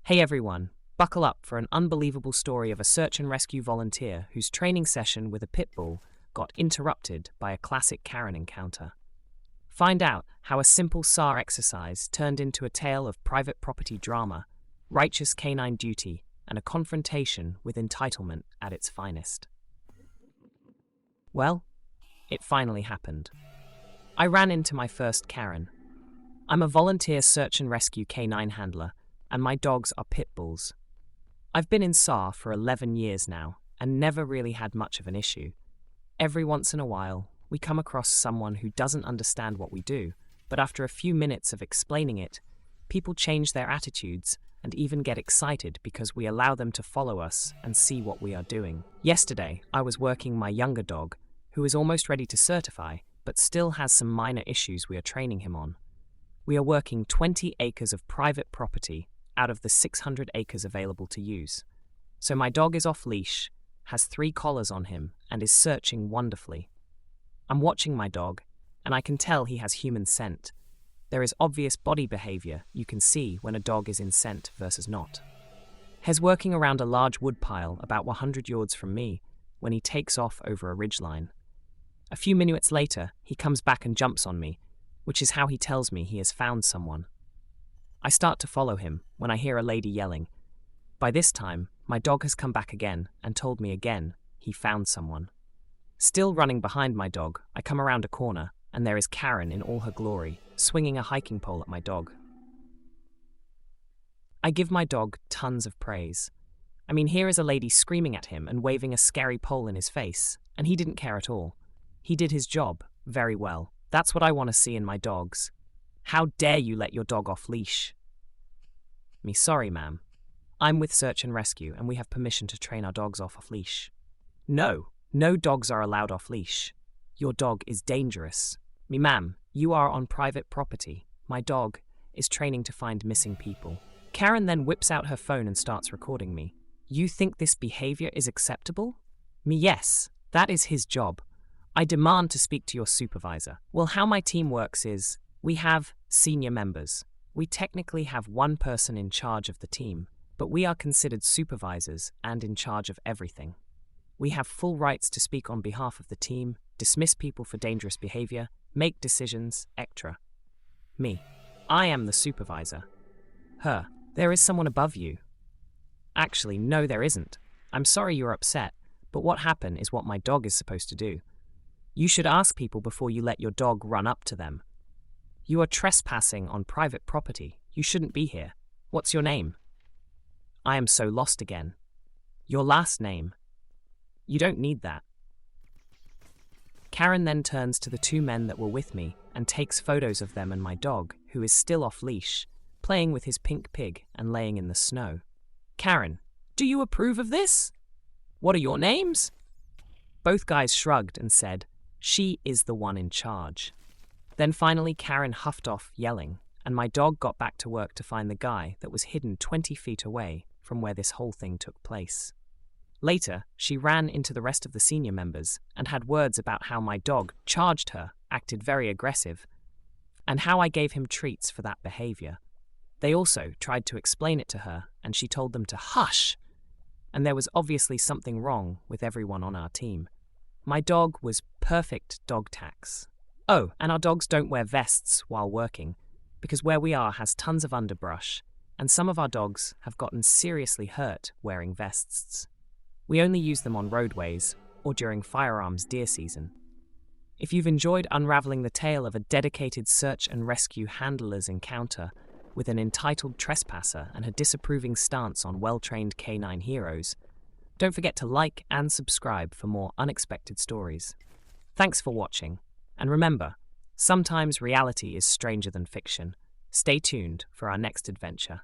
Hey everyone, buckle up for an unbelievable story of a search and rescue volunteer whose training session with a pit bull got interrupted by a classic Karen encounter. Find out how a simple SAR exercise turned into a tale of private property drama, righteous canine duty, and a confrontation with entitlement at its finest. Well, it finally happened. I ran into my first Karen. I'm a volunteer search and rescue canine handler, and my dogs are pit bulls. I've been in SAR for 11 years now, and never really had much of an issue. Every once in a while, we come across someone who doesn't understand what we do, but after a few minutes of explaining it, people change their attitudes and even get excited because we allow them to follow us and see what we are doing. Yesterday, I was working my younger dog, who is almost ready to certify, but still has some minor issues we are training him on. We are working 20 acres of private property out of the 600 acres available to use. So my dog is off leash, has 3 collars on him, and is searching wonderfully. I'm watching my dog, and I can tell he has human scent. There is obvious body behavior you can see when a dog is in scent versus not. He's working around a large wood pile about 100 yards from me when he takes off over a ridgeline. A few minutes later, he comes back and jumps on me, which is how he tells me he has found someone. I start to follow him when I hear a lady yelling. By this time, my dog has come back again and told me again he found someone. Still running behind my dog, I come around a corner and there is Karen in all her glory, swinging a hiking pole at my dog. I give my dog tons of praise. I mean, here is a lady screaming at him and waving a scary pole in his face, and he didn't care at all. He did his job very well. That's what I want to see in my dogs. How dare you let your dog off leash? Me sorry, ma'am. I'm with Search and Rescue and we have permission to train our dogs off leash. No dogs are allowed off leash. Your dog is dangerous. Me ma'am, you are on private property. My dog is training to find missing people. Karen then whips out her phone and starts recording me. You think this behavior is acceptable? Me yes, that is his job. I demand to speak to your supervisor. Well, how my team works is, we have senior members. We technically have one person in charge of the team, but we are considered supervisors and in charge of everything. We have full rights to speak on behalf of the team, dismiss people for dangerous behavior, make decisions, etc. Me. I am the supervisor. Her. There is someone above you. Actually, no, there isn't. I'm sorry you're upset, but what happened is what my dog is supposed to do. You should ask people before you let your dog run up to them. You are trespassing on private property. You shouldn't be here. What's your name? I am so lost again. Your last name. You don't need that. Karen then turns to the 2 men that were with me and takes photos of them and my dog, who is still off leash, playing with his pink pig and laying in the snow. Karen, do you approve of this? What are your names? Both guys shrugged and said, she is the one in charge. Then finally Karen huffed off, yelling, and my dog got back to work to find the guy that was hidden 20 feet away from where this whole thing took place. Later, she ran into the rest of the senior members and had words about how my dog charged her, acted very aggressive, and how I gave him treats for that behavior. They also tried to explain it to her, and she told them to hush, and there was obviously something wrong with everyone on our team. My dog was perfect dog tax. Oh, and our dogs don't wear vests while working, because where we are has tons of underbrush, and some of our dogs have gotten seriously hurt wearing vests. We only use them on roadways or during firearms deer season. If you've enjoyed unraveling the tale of a dedicated search and rescue handler's encounter with an entitled trespasser and her disapproving stance on well-trained canine heroes, don't forget to like and subscribe for more unexpected stories. Thanks for watching. And remember, sometimes reality is stranger than fiction. Stay tuned for our next adventure.